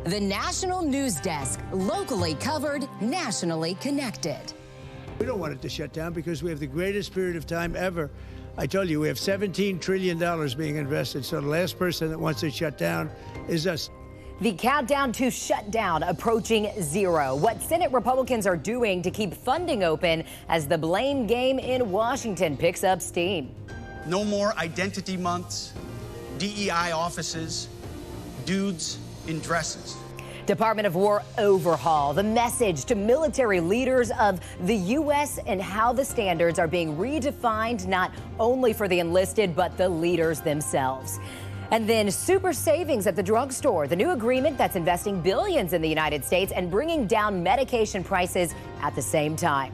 The National News Desk, locally covered, nationally connected. We don't want it to shut down because we have the greatest period of time ever. I told you, we have $17 trillion being invested, so the last person that wants it shut down is us. The countdown to shutdown approaching zero. What Senate Republicans are doing to keep funding open as the blame game in Washington picks up steam. No more identity months, DEI offices, dudes in dresses. Department of War overhaul, the message to military leaders of the U.S. and how the standards are being redefined not only for the enlisted, but the leaders themselves. And then super savings at the drugstore, the new agreement that's investing billions in the United States and bringing down medication prices at the same time.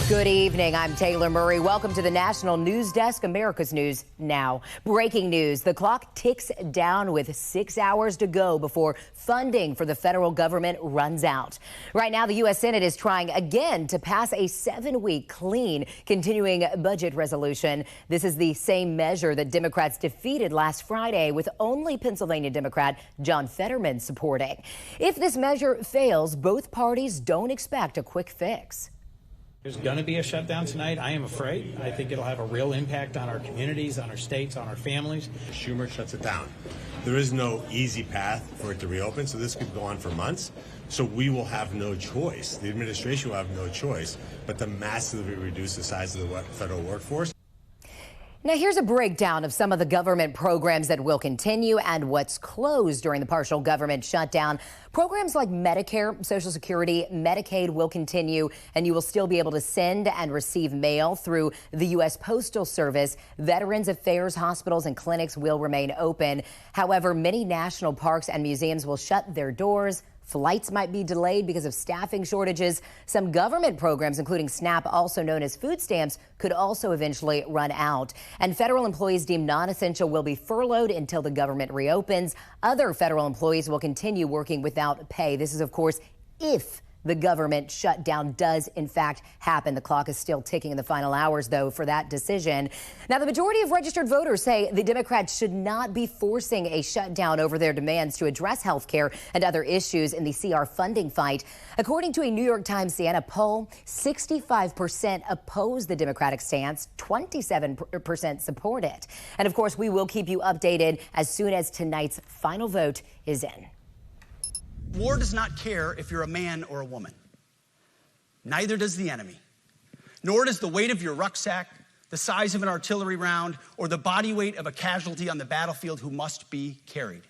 Good evening. I'm Taylor Murray. Welcome to the National News Desk, America's News Now. Breaking news. The clock ticks down with 6 hours to go before funding for the federal government runs out. Right now, the U.S. Senate is trying again to pass a 7-week clean continuing budget resolution. This is the same measure that Democrats defeated last Friday, with only Pennsylvania Democrat John Fetterman supporting. If this measure fails, both parties don't expect a quick fix. There's going to be a shutdown tonight. I am afraid. I think it'll have a real impact on our communities, on our states, on our families. Schumer shuts it down. There is no easy path for it to reopen, so this could go on for months. So we will have no choice. The administration will have no choice but to massively reduce the size of the federal workforce. Now, here's a breakdown of some of the government programs that will continue and what's closed during the partial government shutdown. Programs like Medicare, Social Security, Medicaid will continue, and you will still be able to send and receive mail through the U.S. Postal Service. Veterans Affairs hospitals and clinics will remain open. However, many national parks and museums will shut their doors. Flights might be delayed because of staffing shortages. Some government programs, including SNAP, also known as food stamps, could also eventually run out. And federal employees deemed non-essential will be furloughed until the government reopens. Other federal employees will continue working without pay. This is, of course, if the government shutdown does, in fact, happen. The clock is still ticking in the final hours, though, for that decision. Now, the majority of registered voters say the Democrats should not be forcing a shutdown over their demands to address health care and other issues in the CR funding fight. According to a New York Times Siena poll, 65% oppose the Democratic stance, 27% support it. And, of course, we will keep you updated as soon as tonight's final vote is in. War does not care if you're a man or a woman. Neither does the enemy. Nor does the weight of your rucksack, the size of an artillery round, or the body weight of a casualty on the battlefield who must be carried.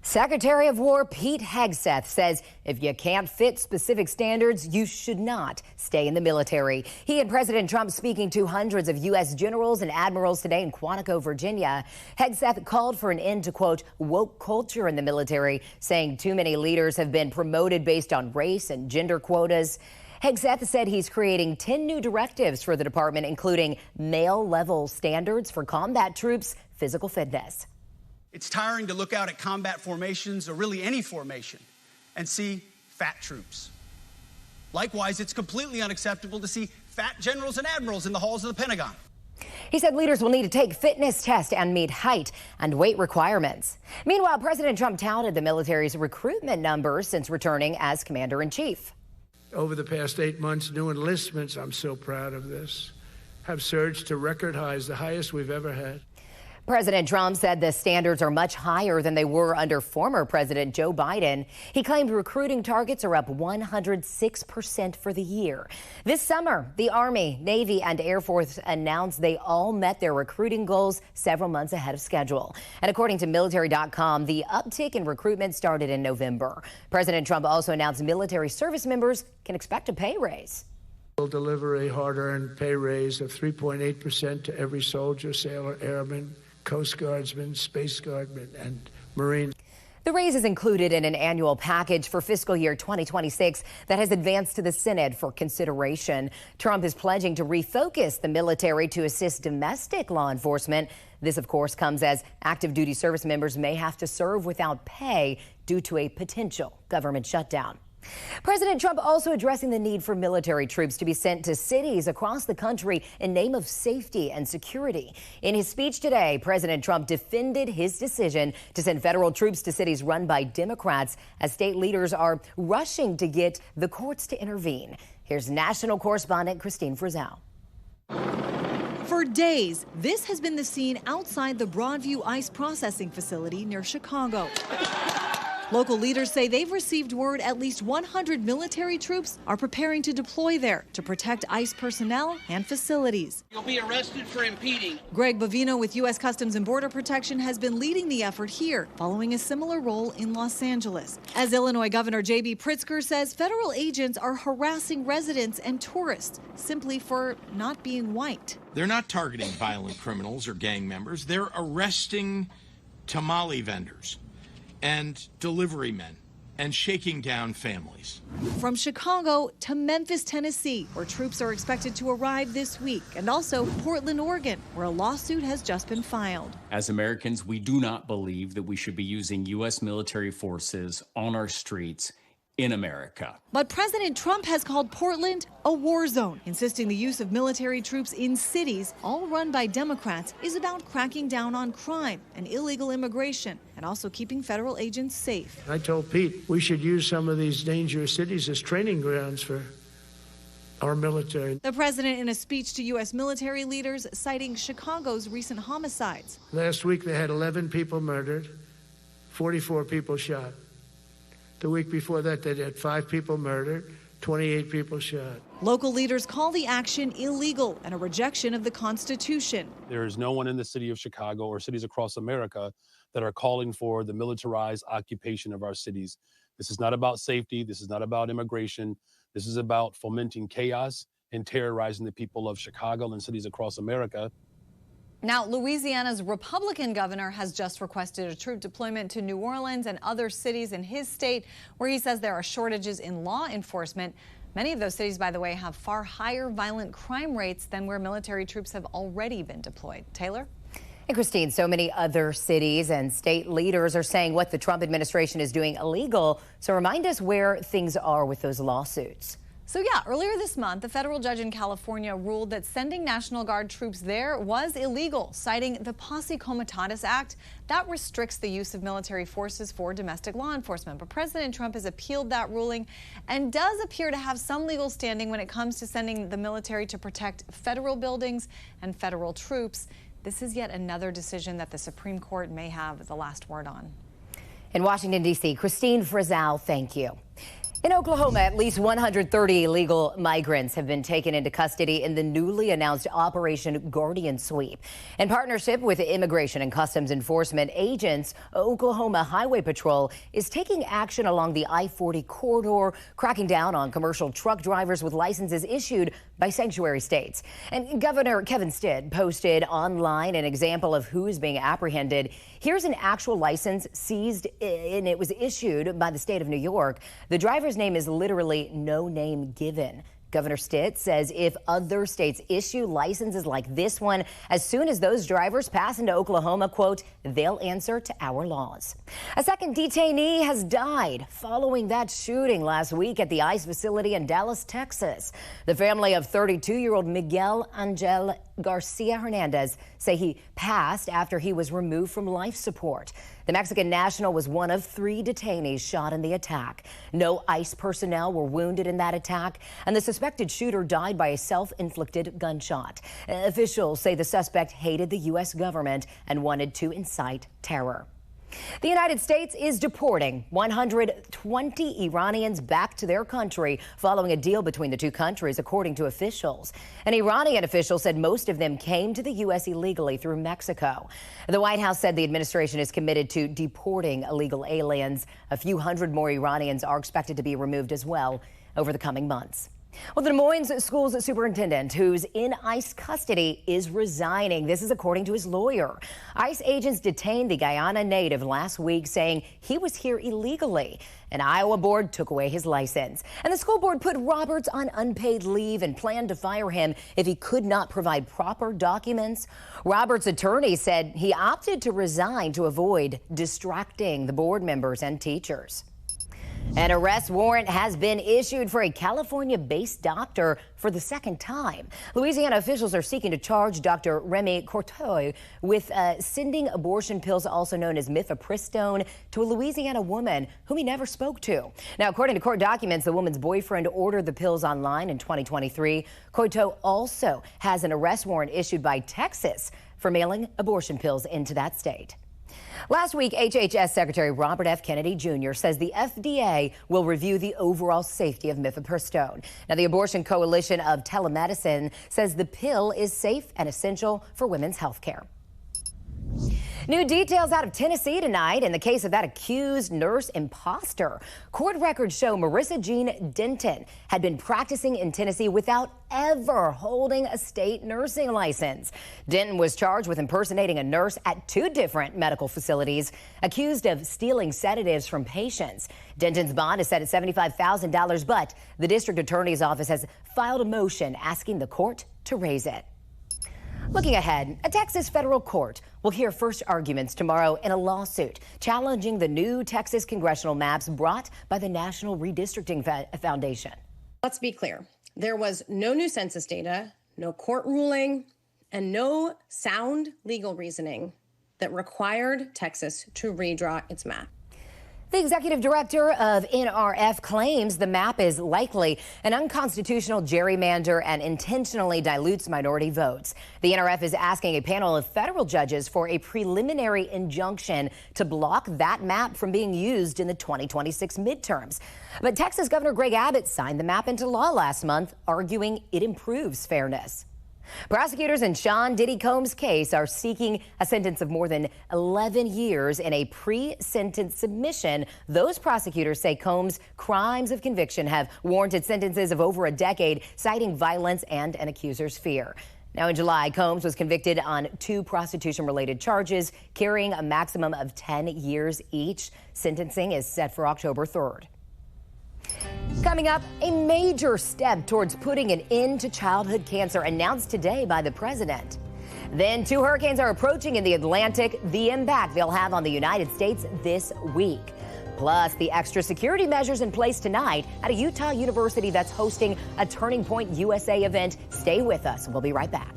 Secretary of War Pete Hegseth says if you can't fit specific standards, you should not stay in the military. He and President Trump speaking to hundreds of U.S. generals and admirals today in Quantico, Virginia. Hegseth called for an end to, quote, woke culture in the military, saying too many leaders have been promoted based on race and gender quotas. Hegseth said he's creating 10 new directives for the department, including male-level standards for combat troops, physical fitness. It's tiring to look out at combat formations, or really any formation, and see fat troops. Likewise, it's completely unacceptable to see fat generals and admirals in the halls of the Pentagon. He said leaders will need to take fitness tests and meet height and weight requirements. Meanwhile, President Trump touted the military's recruitment numbers since returning as commander-in-chief. Over the past 8 months, new enlistments, I'm so proud of this, have surged to record highs, the highest we've ever had. President Trump said the standards are much higher than they were under former President Joe Biden. He claimed recruiting targets are up 106% for the year. This summer, the Army, Navy, and Air Force announced they all met their recruiting goals several months ahead of schedule. And according to military.com, the uptick in recruitment started in November. President Trump also announced military service members can expect a pay raise. We'll deliver a hard-earned pay raise of 3.8% to every soldier, sailor, airman, Coast Guardsmen, Space Guardmen, and Marines. The raise is included in an annual package for fiscal year 2026 that has advanced to the Senate for consideration. Trump is pledging to refocus the military to assist domestic law enforcement. This, of course, comes as active duty service members may have to serve without pay due to a potential government shutdown. President Trump also addressing the need for military troops to be sent to cities across the country in name of safety and security. In his speech today, President Trump defended his decision to send federal troops to cities run by Democrats as state leaders are rushing to get the courts to intervene. Here's national correspondent Christine Frizzell. For days, this has been the scene outside the Broadview ICE processing facility near Chicago. Local leaders say they've received word at least 100 military troops are preparing to deploy there to protect ICE personnel and facilities. You'll be arrested for impeding. Greg Bovino with U.S. Customs and Border Protection has been leading the effort here, following a similar role in Los Angeles. As Illinois Governor J.B. Pritzker says, federal agents are harassing residents and tourists simply for not being white. They're not targeting violent criminals or gang members. They're arresting tamale vendors and delivery men and shaking down families. From Chicago to Memphis, Tennessee, where troops are expected to arrive this week, and also Portland, Oregon, where a lawsuit has just been filed. As Americans, we do not believe that we should be using U.S. military forces on our streets in America. But President Trump has called Portland a war zone, insisting the use of military troops in cities, all run by Democrats, is about cracking down on crime and illegal immigration, and also keeping federal agents safe. I told Pete we should use some of these dangerous cities as training grounds for our military. The president, in a speech to U.S. military leaders, citing Chicago's recent homicides. Last week they had 11 people murdered, 44 people shot. The week before that, they had 5 people murdered, 28 people shot. Local leaders call the action illegal and a rejection of the Constitution. There is no one in the city of Chicago or cities across America that are calling for the militarized occupation of our cities. This is not about safety. This is not about immigration. This is about fomenting chaos and terrorizing the people of Chicago and cities across America. Now, Louisiana's Republican governor has just requested a troop deployment to New Orleans and other cities in his state where he says there are shortages in law enforcement. Many of those cities, by the way, have far higher violent crime rates than where military troops have already been deployed. Taylor? And Christine, so many other cities and state leaders are saying what the Trump administration is doing illegal. So remind us where things are with those lawsuits. So yeah, earlier this month, a federal judge in California ruled that sending National Guard troops there was illegal, citing the Posse Comitatus Act that restricts the use of military forces for domestic law enforcement. But President Trump has appealed that ruling and does appear to have some legal standing when it comes to sending the military to protect federal buildings and federal troops. This is yet another decision that the Supreme Court may have the last word on. In Washington, D.C., Christine Frizzell, thank you. In Oklahoma, at least 130 illegal migrants have been taken into custody in the newly announced Operation Guardian Sweep. In partnership with Immigration and Customs Enforcement agents, Oklahoma Highway Patrol is taking action along the I-40 corridor, cracking down on commercial truck drivers with licenses issued by sanctuary states. And Governor Kevin Stitt posted online an example of who is being apprehended. Here's an actual license seized, and it was issued by the state of New York. The driver's name is literally no name given. Governor Stitt says if other states issue licenses like this one, as soon as those drivers pass into Oklahoma, quote, they'll answer to our laws. A second detainee has died following that shooting last week at the ICE facility in Dallas, Texas. The family of 32-year-old Miguel Angel Garcia Hernandez say he passed after he was removed from life support. The Mexican national was one of 3 detainees shot in the attack. No ICE personnel were wounded in that attack, and the suspected shooter died by a self-inflicted gunshot. Officials say the suspect hated the U.S. government and wanted to incite terror. The United States is deporting 120 Iranians back to their country following a deal between the two countries, according to officials. An Iranian official said most of them came to the U.S. illegally through Mexico. The White House said the administration is committed to deporting illegal aliens. A few hundred more Iranians are expected to be removed as well over the coming months. Well, the Des Moines school's superintendent, who's in ICE custody, is resigning. This is according to his lawyer. ICE agents detained the Guyana native last week, saying he was here illegally. An Iowa board took away his license. And the school board put Roberts on unpaid leave and planned to fire him if he could not provide proper documents. Roberts' attorney said he opted to resign to avoid distracting the board members and teachers. An arrest warrant has been issued for a California-based doctor for the second time. Louisiana officials are seeking to charge Dr. Remy Courtois with sending abortion pills, also known as mifepristone, to a Louisiana woman whom he never spoke to. Now, according to court documents, the woman's boyfriend ordered the pills online in 2023. Courtois also has an arrest warrant issued by Texas for mailing abortion pills into that state. Last week, HHS Secretary Robert F. Kennedy Jr. says the FDA will review the overall safety of mifepristone. Now, the Abortion Coalition of Telemedicine says the pill is safe and essential for women's health care. New details out of Tennessee tonight in the case of that accused nurse imposter. Court records show Marissa Jean Denton had been practicing in Tennessee without ever holding a state nursing license. Denton was charged with impersonating a nurse at 2 different medical facilities, accused of stealing sedatives from patients. Denton's bond is set at $75,000, but the district attorney's office has filed a motion asking the court to raise it. Looking ahead, a Texas federal court will hear first arguments tomorrow in a lawsuit challenging the new Texas congressional maps brought by the National Redistricting Foundation. Let's be clear. There was no new census data, no court ruling, and no sound legal reasoning that required Texas to redraw its map. The executive director of NRF claims the map is likely an unconstitutional gerrymander and intentionally dilutes minority votes. The NRF is asking a panel of federal judges for a preliminary injunction to block that map from being used in the 2026 midterms. But Texas Governor Greg Abbott signed the map into law last month, arguing it improves fairness. Prosecutors in Sean Diddy Combs' case are seeking a sentence of more than 11 years in a pre-sentence submission. Those prosecutors say Combs' crimes of conviction have warranted sentences of over a decade, citing violence and an accuser's fear. Now, in July, Combs was convicted on 2 prostitution-related charges, carrying a maximum of 10 years each. Sentencing is set for October 3rd. Coming up, a major step towards putting an end to childhood cancer announced today by the president. Then 2 hurricanes are approaching in the Atlantic, the impact they'll have on the United States this week. Plus, the extra security measures in place tonight at a Utah university that's hosting a Turning Point USA event. Stay with us. We'll be right back.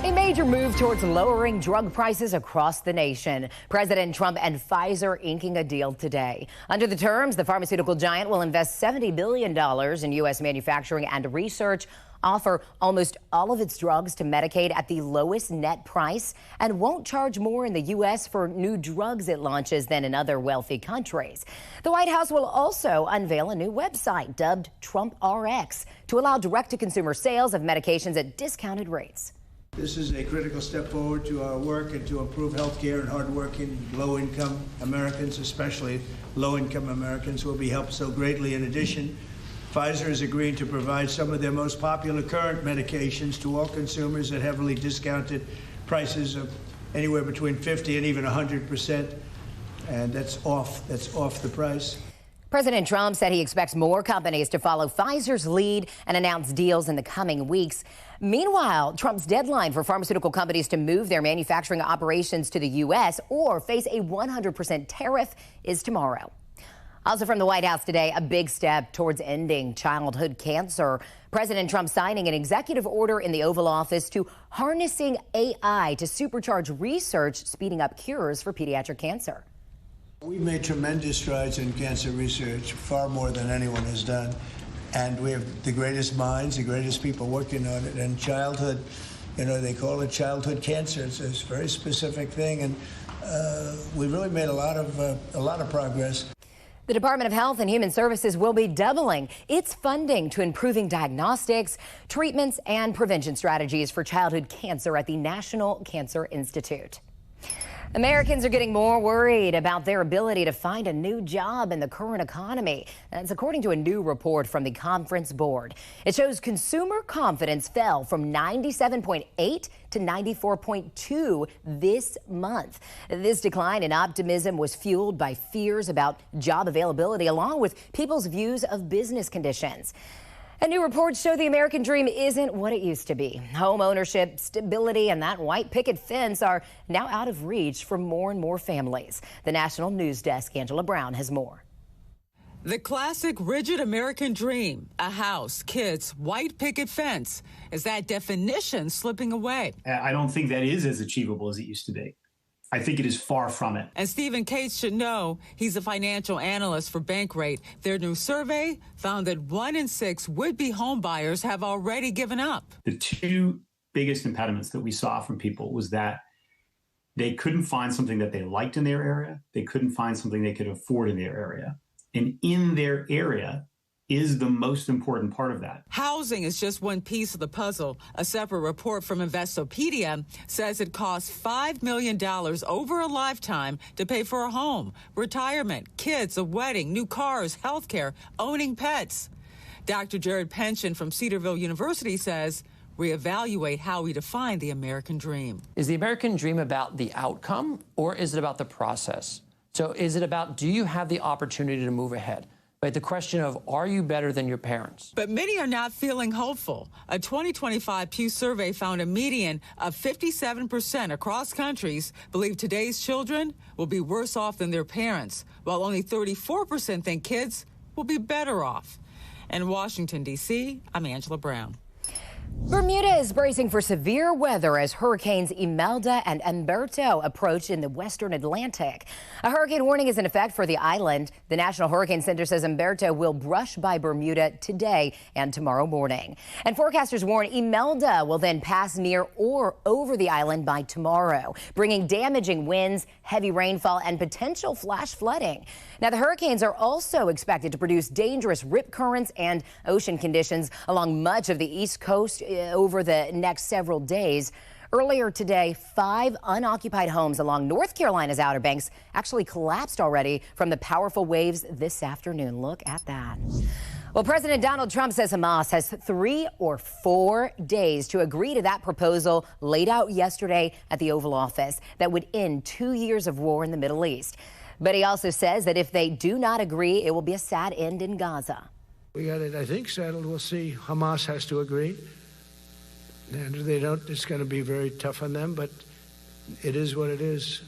A major move towards lowering drug prices across the nation. President Trump and Pfizer inking a deal today. Under the terms, the pharmaceutical giant will invest $70 billion in U.S. manufacturing and research, offer almost all of its drugs to Medicaid at the lowest net price, and won't charge more in the U.S. for new drugs it launches than in other wealthy countries. The White House will also unveil a new website dubbed Trump RX to allow direct-to-consumer sales of medications at discounted rates. This is a critical step forward to our work and to improve health care, and hardworking, low-income Americans, especially low-income Americans, will be helped so greatly. In addition, Pfizer is agreeing to provide some of their most popular current medications to all consumers at heavily discounted prices of anywhere between 50 and even 100%, and that's off the price. President Trump said he expects more companies to follow Pfizer's lead and announce deals in the coming weeks. Meanwhile, Trump's deadline for pharmaceutical companies to move their manufacturing operations to the U.S. or face a 100% tariff is tomorrow. Also from the White House today, a big step towards ending childhood cancer. President Trump signing an executive order in the Oval Office to harnessing AI to supercharge research, speeding up cures for pediatric cancer. We've made tremendous strides in cancer research, far more than anyone has done. And we have the greatest minds, the greatest people working on it. And childhood, they call it childhood cancer. It's a very specific thing. And we've really made a lot of progress. The Department of Health and Human Services will be doubling its funding to improving diagnostics, treatments, and prevention strategies for childhood cancer at the National Cancer Institute. Americans are getting more worried about their ability to find a new job in the current economy. That's according to a new report from the Conference Board. It shows consumer confidence fell from 97.8 to 94.2 this month. This decline in optimism was fueled by fears about job availability, along with people's views of business conditions. And new reports show the American dream isn't what it used to be. Home ownership, stability, and that white picket fence are now out of reach for more and more families. The National News Desk, Angela Brown, has more. The classic rigid American dream, a house, kids, white picket fence. Is that definition slipping away? I don't think that is as achievable as it used to be. I think it is far from it. And Stephen Cates should know. He's a financial analyst for Bankrate. Their new survey found that 1 in 6 would-be home buyers have already given up. The two biggest impediments that we saw from people was that they couldn't find something that they liked in their area. They couldn't find something they could afford in their area. And in their area is the most important part of that. Housing is just one piece of the puzzle. A separate report from Investopedia says it costs $5 million over a lifetime to pay for a home, retirement, kids, a wedding, new cars, health care, owning pets. Dr. Jared Pension from Cedarville University says reevaluate how we define the American dream. Is the American dream about the outcome, or is it about the process? So is it about, do you have the opportunity to move ahead? Right, the question of, are you better than your parents? But many are not feeling hopeful. A 2025 Pew survey found a median of 57% across countries believe today's children will be worse off than their parents, while only 34% think kids will be better off. In Washington, D.C., I'm Angela Brown. Bermuda is bracing for severe weather as hurricanes Imelda and Humberto approach in the western Atlantic. A hurricane warning is in effect for the island. The National Hurricane Center says Humberto will brush by Bermuda today and tomorrow morning. And forecasters warn Imelda will then pass near or over the island by tomorrow, bringing damaging winds, heavy rainfall, and potential flash flooding. Now, the hurricanes are also expected to produce dangerous rip currents and ocean conditions along much of the East Coast over the next several days. Earlier today, 5 unoccupied homes along North Carolina's Outer Banks actually collapsed already from the powerful waves this afternoon. Look at that. Well, President Donald Trump says Hamas has 3 or 4 days to agree to that proposal laid out yesterday at the Oval Office that would end 2 years of war in the Middle East. But he also says that if they do not agree, it will be a sad end in Gaza. We got it, I think, settled. We'll see. Hamas has to agree. And if they don't, it's going to be very tough on them, but it is what it is.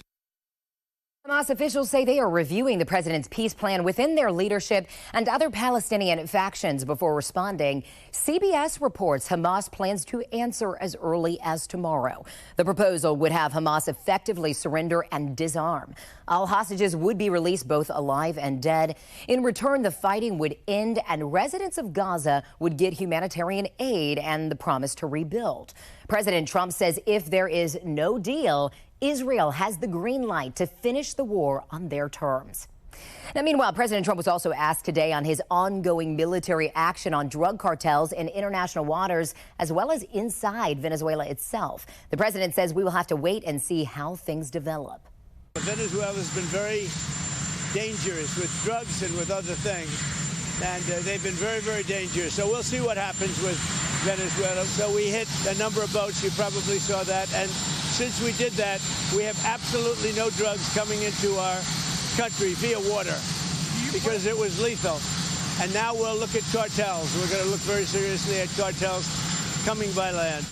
Hamas officials say they are reviewing the president's peace plan within their leadership and other Palestinian factions before responding. CBS reports Hamas plans to answer as early as tomorrow. The proposal would have Hamas effectively surrender and disarm. All hostages would be released, both alive and dead. In return, the fighting would end and residents of Gaza would get humanitarian aid and the promise to rebuild. President Trump says if there is no deal, Israel has the green light to finish the war on their terms. Now, meanwhile, President Trump was also asked today on his ongoing military action on drug cartels in international waters, as well as inside Venezuela itself. The president says we will have to wait and see how things develop. Venezuela has been very dangerous with drugs and with other things, and they've been very, very dangerous. So we'll see what happens with Venezuela. So we hit a number of boats. You probably saw that. And since we did that, we have absolutely no drugs coming into our country via water because it was lethal. And now we'll look at cartels. We're going to look very seriously at cartels coming by land.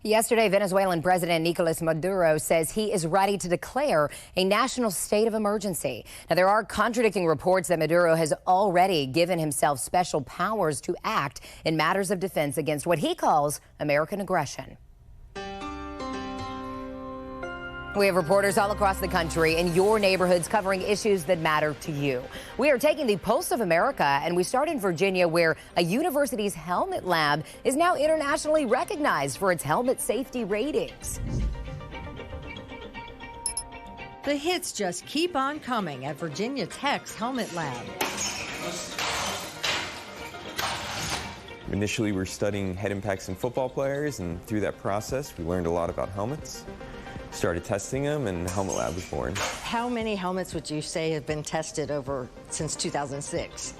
Yesterday, Venezuelan President Nicolas Maduro says he is ready to declare a national state of emergency. Now, there are contradicting reports that Maduro has already given himself special powers to act in matters of defense against what he calls American aggression. We have reporters all across the country in your neighborhoods covering issues that matter to you. We are taking the pulse of America, and we start in Virginia, where a university's helmet lab is now internationally recognized for its helmet safety ratings. The hits just keep on coming at Virginia Tech's helmet lab. Initially, we were studying head impacts in football players, and through that process, we learned a lot about helmets. Started testing them, and the helmet lab was born. How many helmets would you say have been tested over since 2006?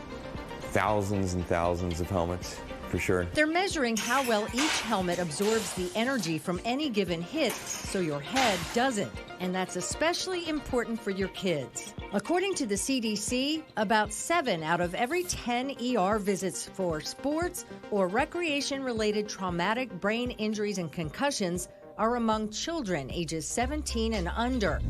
Thousands and thousands of helmets, for sure. They're measuring how well each helmet absorbs the energy from any given hit so your head doesn't. And that's especially important for your kids. According to the CDC, about 7 out of every 10 ER visits for sports or recreation-related traumatic brain injuries and concussions are among children ages 17 and under.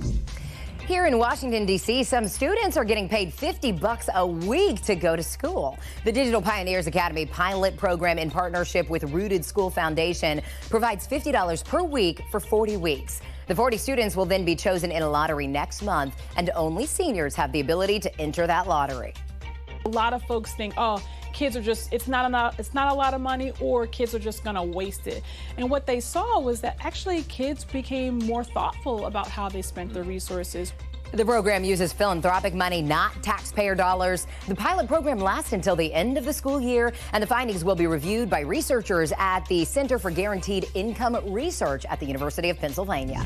Here in Washington, D.C., some students are getting paid $50 a week to go to school. The Digital Pioneers Academy pilot program, in partnership with Rooted School Foundation, provides $50 per week for 40 weeks. The 40 students will then be chosen in a lottery next month, and only seniors have the ability to enter that lottery. A lot of folks think, oh, kids are just, it's not a lot of money, or kids are just gonna waste it. And what they saw was that actually kids became more thoughtful about how they spent their resources. The program uses philanthropic money, not taxpayer dollars. The pilot program lasts until the end of the school year, and the findings will be reviewed by researchers at the Center for Guaranteed Income Research at the University of Pennsylvania.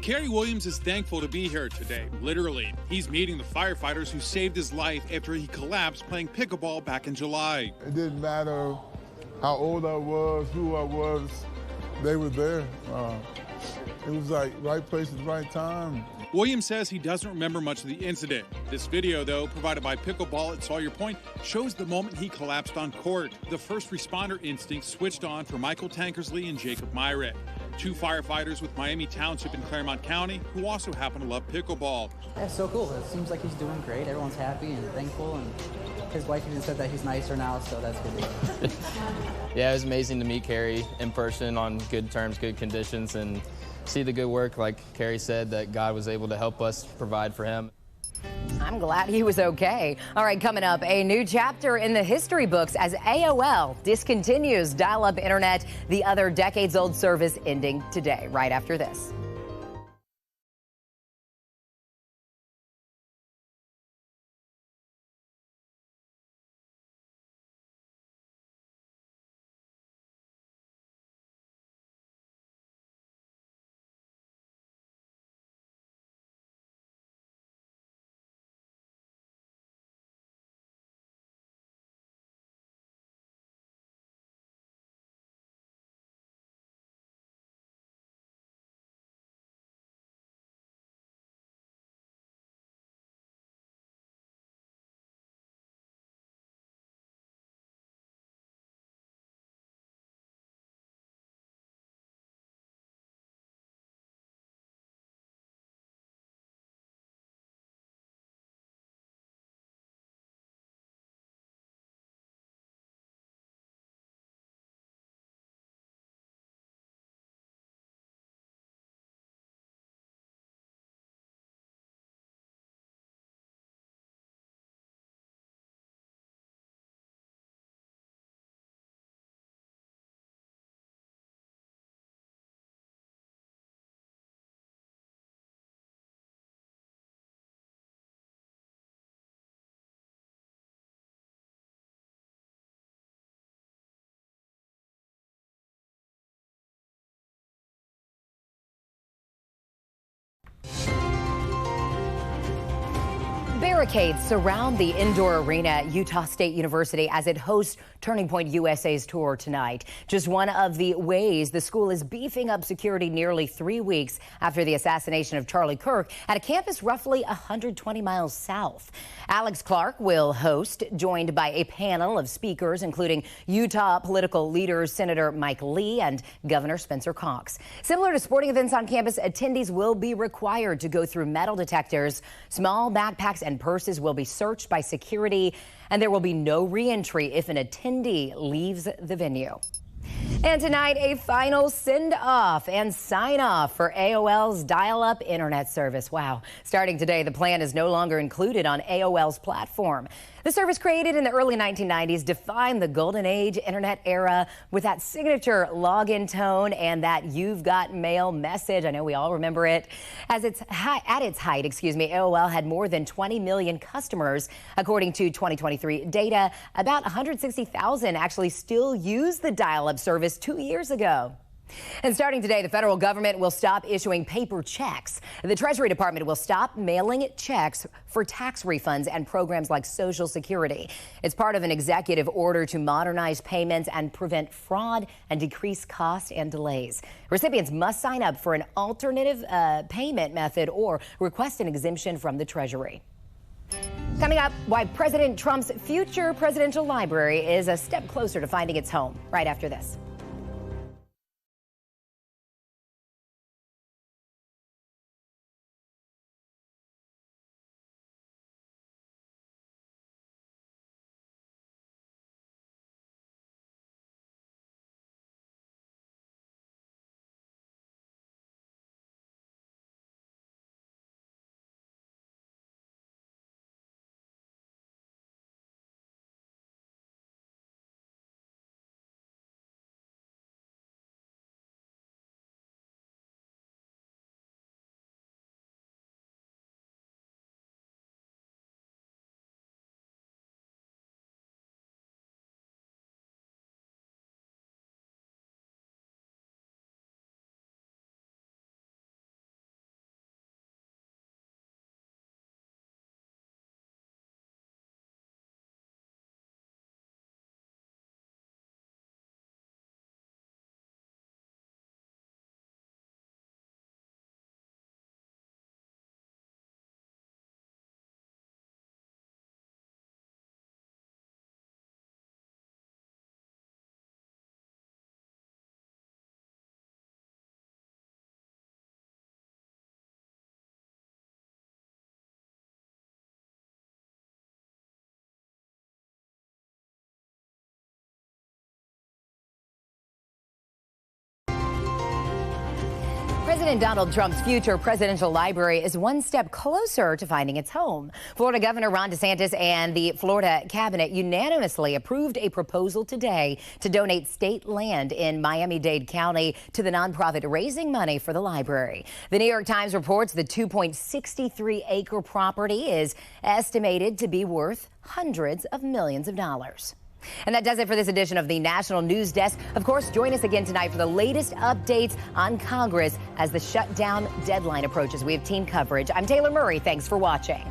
Kerry Williams is thankful to be here today. Literally, he's meeting the firefighters who saved his life after he collapsed playing pickleball back in July. It didn't matter how old I was, who I was, they were there. It was like right place at the right time. Williams says he doesn't remember much of the incident. This video, though, provided by Pickleball at Sawyer Point, shows the moment he collapsed on court. The first responder instinct switched on for Michael Tankersley and Jacob Myrick, 2 firefighters with Miami Township in Claremont County who also happen to love pickleball. That's so cool. It seems like he's doing great. Everyone's happy and thankful, and his wife even said that he's nicer now, so that's good. Yeah, it was amazing to meet Kerry in person on good terms, good conditions, and see the good work, like Kerry said, that God was able to help us provide for him. I'm glad he was okay. All right, coming up, a new chapter in the history books as AOL discontinues dial-up internet, the other decades-old service ending today, right after this. Barricades surround the indoor arena at Utah State University as it hosts Turning Point USA's tour tonight. Just one of the ways the school is beefing up security nearly 3 weeks after the assassination of Charlie Kirk at a campus roughly 120 miles south. Alex Clark will host, joined by a panel of speakers, including Utah political leaders Senator Mike Lee and Governor Spencer Cox. Similar to sporting events on campus, attendees will be required to go through metal detectors. Small backpacks and purses will be searched by security, and there will be no re-entry if an attendee leaves the venue. And tonight, a final send-off and sign-off for AOL's dial-up internet service. Wow. Starting today, the plan is no longer included on AOL's platform. The service, created in the early 1990s, defined the golden age internet era with that signature login tone and that "you've got mail" message. I know we all remember it. At its height, AOL had more than 20 million customers. According to 2023 data, about 160,000 actually still use the dial-up service 2 years ago. And starting today, the federal government will stop issuing paper checks. The Treasury Department will stop mailing checks for tax refunds and programs like Social Security. It's part of an executive order to modernize payments and prevent fraud and decrease costs and delays. Recipients must sign up for an alternative payment method or request an exemption from the Treasury. Coming up, why President Trump's future presidential library is a step closer to finding its home, right after this. President Donald Trump's future presidential library is one step closer to finding its home. Florida Governor Ron DeSantis and the Florida cabinet unanimously approved a proposal today to donate state land in Miami-Dade County to the nonprofit raising money for the library. The New York Times reports the 2.63-acre property is estimated to be worth hundreds of millions of dollars. And that does it for this edition of the National News Desk. Of course, join us again tonight for the latest updates on Congress as the shutdown deadline approaches. We have team coverage. I'm Taylor Murray. Thanks for watching.